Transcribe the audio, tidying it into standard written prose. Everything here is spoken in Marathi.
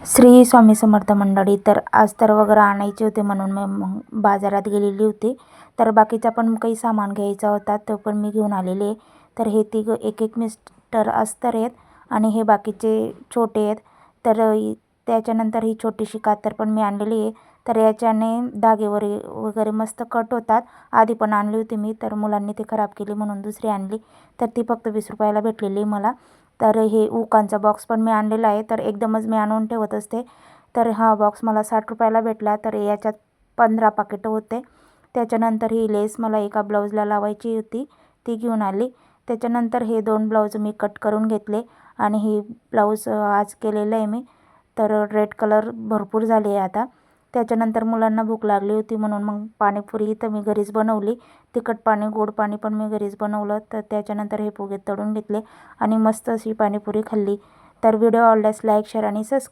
श्री स्वामी समर्थ मंडळी. तर अस्तर वगैरे आणायचे होते म्हणून मी मग बाजारात गेलेली होती. तर बाकीचा पण काही सामान घ्यायचा होता, तो पण मी घेऊन आलेले आहे. तर हे तिघं एक एक मीटर अस्तर आहेत आणि हे बाकीचे छोटे आहेत. तर त्याच्यानंतर ही छोटीशी कातर पण मी आणलेली आहे. तर याच्याने धागे वगैरे मस्त कट होतात. आधी पण आणली होती मी, तर मुलांनी ती खराब केली म्हणून दुसरी आणली. तर ती फक्त 20 रुपयाला भेटलेली मला. तर हे उकांचा बॉक्स पण मी आणलेला आहे. तर एकदमच मी आणून ठेवत असते. तर हा बॉक्स मला 60 रुपयाला भेटला. तर याच्यात 15 पाकिटं होते. त्याच्यानंतर ही लेस मला एका ब्लाऊजला लावायची होती, ती घेऊन आली. त्याच्यानंतर हे 2 ब्लाऊज मी कट करून घेतले आणि ही ब्लाऊज आज केलेलं आहे मी. तर रेड कलर भरपूर झाले आहे आता. त्याच्यानंतर मुलांना भूक लागली होती म्हणून मग पाणीपुरी तर मी घरीच बनवली. तिखट पाणी गोड पाणी पण मी घरीच बनवलं. तर त्याच्यानंतर हे पोहे तळून घेतले आणि मस्त अशी पाणीपुरी खाल्ली. तर व्हिडिओ आवडल्यास लाईक शेअर आणि सबस्क्राईब.